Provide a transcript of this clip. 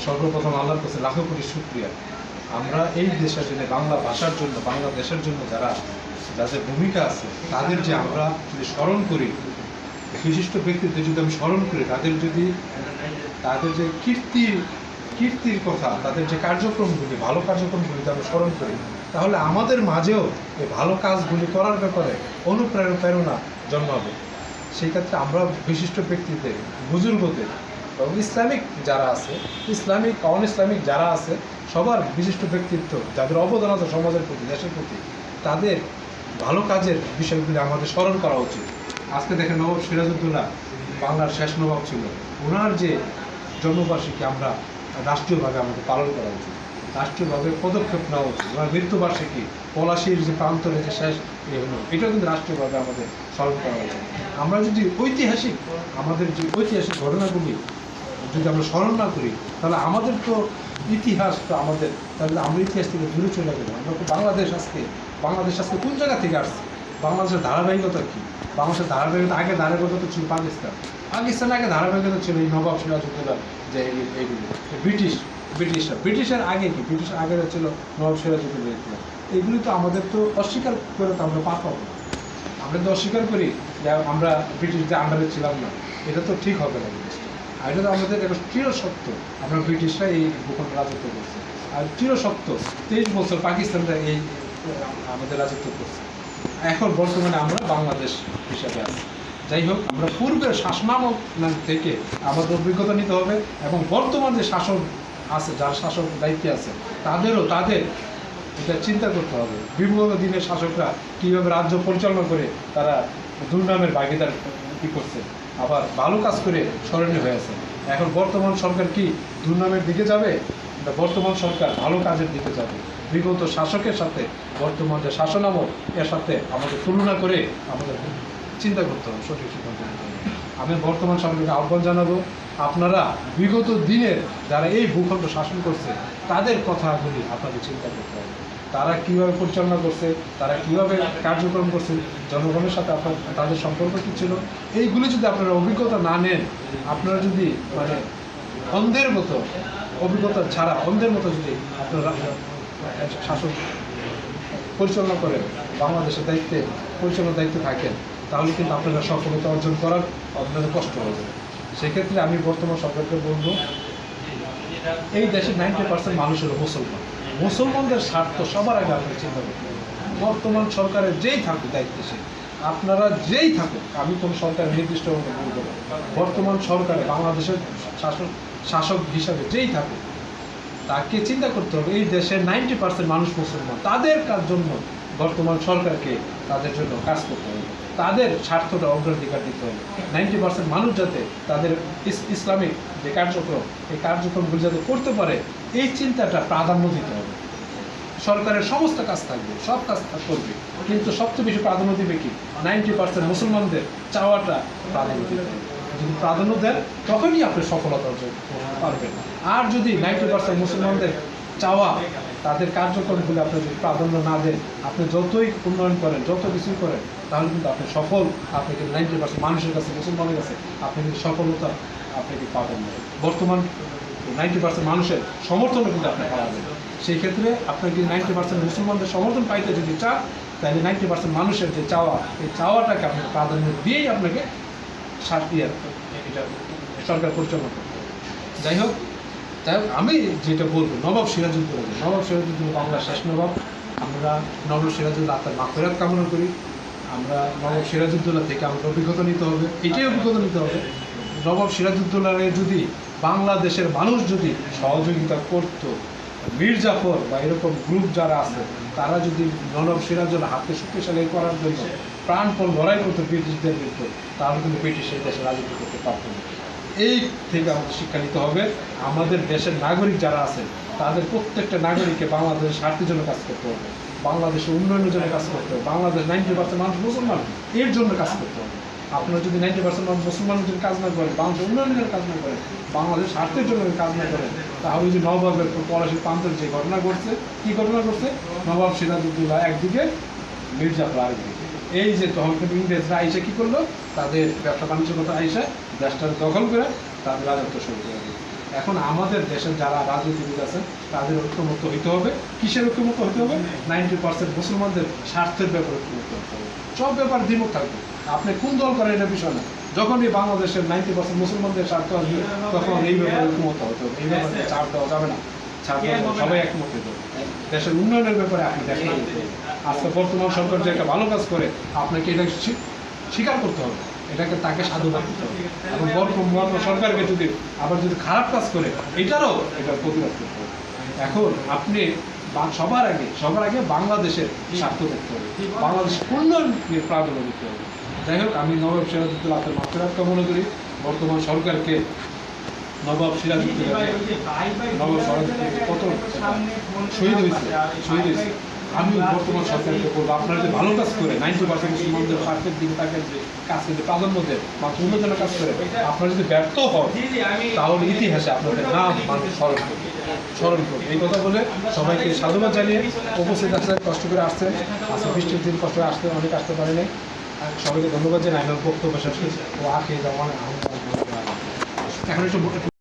সর্বপ্রথম আল্লাহর কাছে লাখো কোটি শুকরিয়া। আমরা এই দেশের জন্য, বাংলা ভাষার জন্য, বাংলাদেশের জন্য যাদের ভূমিকা আছে, তাদের যে আমরা যদি স্মরণ করি, বিশিষ্ট ব্যক্তিদের যদি আমি স্মরণ করি, তাদের যে কীর্তির কথা, তাদের যে কার্যক্রমগুলি, ভালো কার্যক্রমগুলি যদি আমরা স্মরণ করি, তাহলে আমাদের মাঝেও এই ভালো কাজগুলি করার ব্যাপারে অনুপ্রেরণা জন্মাবে। সেই ক্ষেত্রে আমরা বিশিষ্ট ব্যক্তিদের, বুজুর্গদের এবং ইসলামিক যারা আছে, ইসলামিক অন ইসলামিক যারা আছে, সবার বিশিষ্ট ব্যক্তিত্ব যাদের অবদান আছে সমাজের প্রতি, দেশের প্রতি, তাদের ভালো কাজের বিষয়গুলি আমাদের স্মরণ করা উচিত। আজকে দেখেন নবাব সিরাজউদ্দৌলা বাংলার শেষ নবাব ছিল, ওনার যে জন্মবার্ষিকী আমরা রাষ্ট্রীয়ভাবে আমাদের পালন করা উচিত, রাষ্ট্রীয়ভাবে পদক্ষেপ নেওয়া উচিত। ওনার মৃত্যুবার্ষিকী, পলাশির যে প্রান্তরে যে শেষ হলো, এটাও কিন্তু রাষ্ট্রীয়ভাবে আমাদের স্মরণ করা উচিত। আমরা যদি আমাদের যে ঐতিহাসিক ঘটনাগুলি যদি আমরা স্মরণ না করি, তাহলে আমাদের তো ইতিহাস তো তাহলে আমরা ইতিহাস থেকে দূরে চলে গেলাম। আমরা তো বাংলাদেশ আজকে কোন জায়গা থেকে আসছে? বাংলাদেশের ধারাবাহিকতা কী? বাংলাদেশের ধারাবাহিকতা ধারাবাহিকতা ছিল পাকিস্তান আগে ধারাবাহিকতা ছিল এই নবাব সিরাজউদ্দৌলা, যে এইগুলি ব্রিটিশের আগে কি? ব্রিটিশের আগে ছিল নবাব সিরাজউদ্দৌলা। এইগুলি তো আমাদের তো অস্বীকার করে তো আমরা পাবো না। আমরা তো অস্বীকার করি যে আমরা ব্রিটিশদের আন্ডারে ছিলাম না, এটা তো ঠিক হবে না। আর এটা তো আমাদের একটা চিরসত্য, আমরা ব্রিটিশরা এই ভূখণ্ড রাজত্ব করছে, আর চিরসত্য 23 বছর পাকিস্তানরা এই আমাদের রাজত্ব করছে। এখন বর্তমানে আমরা বাংলাদেশ হিসাবে আছি। যাই হোক, আমরা পূর্বের শাসনামল থেকে আমাদের অভিজ্ঞতা নিতে হবে, এবং বর্তমান যে শাসক আছে, যার শাসক দায়িত্বে আছে, তাদের এটা চিন্তা করতে হবে। বিগত দিনের শাসকরা কীভাবে রাজ্য পরিচালনা করে তারা দুর্নামের ভাগিদার কী করছে, আবার ভালো কাজ করে স্মরণীয় হয়ে আছে। এখন বর্তমান সরকার কি দুর্নামের দিকে যাবে? বর্তমান সরকার ভালো কাজের দিকে যাবে। বিগত শাসকের সাথে বর্তমান যে শাসনামল, এর সাথে আমাদের তুলনা করে আমাদের চিন্তা করতে হবে, সঠিক সিদ্ধান্ত নিতে হবে। আমি বর্তমান সরকারকে আহ্বান জানাবো, আপনারা বিগত দিনের যারা এই ভূখণ্ড শাসন করছে, তাদের কথাগুলি আপনাদের চিন্তা করতে হবে। তারা কীভাবে পরিচালনা করছে, তারা কীভাবে কার্যক্রম করছে, জনগণের সাথে তাদের সম্পর্ক কী ছিল, এইগুলি যদি আপনারা অভিজ্ঞতা না নেন, আপনারা যদি অন্ধের মতো, অভিজ্ঞতা ছাড়া অন্ধের মতো যদি আপনারা শাসন পরিচালনা করেন, বাংলাদেশের পরিচালনার দায়িত্বে থাকেন, তাহলে কিন্তু আপনারা সফলতা অর্জন করার আপনাদের কষ্ট হবে। সেক্ষেত্রে আমি বর্তমান সরকারকে বলবো, এই দেশের 90% মানুষের মুসলমানদের স্বার্থ সবার আগে আপনার চিন্তা করতে হবে। বর্তমান সরকারের যেই থাকুক দায়িত্বশীল, আপনারা যেই থাকুক, আমি কোনো সরকারের নির্দিষ্ট বলবো না, বর্তমান সরকারে বাংলাদেশের শাসক হিসাবে যেই থাকুক, তাকে চিন্তা করতে হবে এই দেশের 90% মানুষ মুসলমান, তাদের জন্য বর্তমান সরকারকে তাদের জন্য কাজ করতে হবে, তাদের স্বার্থটা অগ্রাধিকার দিতে হবে। 90% মানুষ যাতে তাদের ইসলামিক যে কার্যক্রম, এই কার্যক্রমগুলি যাতে করতে পারে, এই চিন্তাটা প্রাধান্য দিতে হবে। সরকারের সমস্ত কাজ থাকবে, সব কাজ করবে, কিন্তু সবচেয়ে বেশি প্রাধান্য দিবে কি? 90% মুসলমানদের চাওয়াটা প্রাধান্য দিতে হবে। যদি প্রাধান্য দেন, তখনই আপনি সফলতা অর্জন করতে পারবেন। আর যদি 90% মুসলমানদের চাওয়া, তাদের কার্যক্রমগুলো আপনি যদি প্রাধান্য না দেন, আপনি যতই উন্নয়ন করেন, যত কিছুই করেন, তাহলে কিন্তু আপনি আপনি কিন্তু 90% মানুষের কাছে, মুসলমানের কাছে আপনি কিন্তু সফলতা আপনাকে পাবেন না। বর্তমান 90% মানুষের সমর্থনও কিন্তু আপনি পাবেন। সেই ক্ষেত্রে আপনার যদি 90% মুসলমানদের সমর্থন পাইতে যদি চান, তাহলে 90% মানুষের যে চাওয়া, এই চাওয়াটাকে আপনি প্রাধান্য দিয়েই আপনাকে এটা সরকার পরিচালনা করতে হবে। যাই হোক, আমি যেটা বলবো, নবাব সিরাজউদ্দৌলা বাংলার শেষ নবাব। আমরা নবাব সিরাজউদ্দৌলা আত্মার মাগফিরাত কামনা করি। আমরা নবাব সিরাজউদ্দৌলা থেকে আমাদের অভিজ্ঞতা নিতে হবে, এটাই অভিজ্ঞতা নিতে হবে। নবাব সিরাজউদ্দৌলার যদি বাংলাদেশের মানুষ যদি সহযোগিতা করত, মীর জাফর বা এরকম গ্রুপ যারা আছে, তারা যদি নবাব সিরাজউদ্দৌলা হাতকে শক্তিশালী করার জন্য প্রাণপণ লড়াই করতো ব্রিটিশদের বিরুদ্ধে, তাহলে কিন্তু ব্রিটিশ এই দেশে রাজত্ব করতে পারত না। এই থেকে আমাদের শিক্ষা নিতে হবে, আমাদের দেশের নাগরিক যারা আছেন, তাদের প্রত্যেকটা নাগরিককে বাংলাদেশের স্বার্থের জন্য কাজ করতে হবে, বাংলাদেশের উন্নয়নের জন্য কাজ করতে হবে। বাংলাদেশ 90% মানুষ মুসলমান, এর জন্য কাজ করতে হবে। আপনারা যদি 90% মানুষ মুসলমানের জন্য কাজ না করেন, বাংলাদেশের উন্নয়নের জন্য কাজ না করেন, বাংলাদেশের স্বার্থের জন্য কাজ না করেন, তাহলে যে নবাবের পলাশির প্রান্তের যে ঘটনা ঘটছে, কী ঘটনা ঘটছে? নবাব সিরাজউদ্দৌলা একদিকে, মীর জাফর আরেকদিকে। এই যে তখন কিন্তু ইংরেজরা আইসা কী করলো, তাদের ব্যবসা বাণিজ্য কথা আইসা দেশটা দখল করে তাদের রাজত্ব শুরু করে দেবে। এখন আমাদের দেশের যারা রাজনীতিবিদ আছেন তাদের ঐক্যমত্য হইতে হবে। কিসের ঐক্যমত্য হতে হবে? 90% মুসলমানদের স্বার্থের ব্যাপারে ঐক্যমত্য হতে হবে। সব ব্যাপার দ্বিমত থাকবে, আপনি কোন দল করেন এটা বিষয় না। যখনই বাংলাদেশের 90% মুসলমানদের স্বার্থ আসবে তখন এই ব্যাপারে ঐক্যমত্য হতে হবে। এই ব্যাপারে ছাড় দেওয়া যাবে না, ছাড় দেওয়া যাবে, সবাই একমত হতে হবে। দেশের উন্নয়নের ব্যাপারে আপনি দেখেন আজকে বর্তমান সরকার যে একটা ভালো কাজ করে আপনাকে এটা স্বীকার করতে হবে, এটাকে তাকে সাধুবাদ দিতে হবে। এবং বর্তমান সরকারকে যদি আবার যদি খারাপ কাজ করে এটারও প্রতিবাদ করতে হবে। এখন আপনি সবার আগে বাংলাদেশের স্বার্থ দেখতে হবে, বাংলাদেশের উন্নয়ন নিয়ে প্রাধান্য দিতে হবে। যাই হোক, আমি নবাব সিরাজউদ্দৌলা আপনার মাফিরাত কামনা করি। বর্তমান সরকারকে নবাব সিরাজউদ্দৌলা কত শহীদ হয়েছে, আমি বর্তমান সরকারকে বলবো আপনারা যে ভালো কাজ করে 90% মুসলমানদের স্বার্থের দিকে তাকে যে কাজ করতে প্রাধান্য দেয় বা উন্নয়নের কাজ করে, আপনারা যদি ব্যর্থ হন তাহলে ইতিহাসে আপনাদের নাম মানুষ স্মরণ করবে। এই কথা বলে সবাইকে সাধুবাদ জানিয়ে উপস্থিত আসতে কষ্ট করে আসছেন, আজকে বৃষ্টির দিন কষ্ট করে আসতে অনেক আসতে পারে নাই। সবাইকে ধন্যবাদ জানাই। আমার বক্তব্য শেষ ও আখে যেমন এখন একটু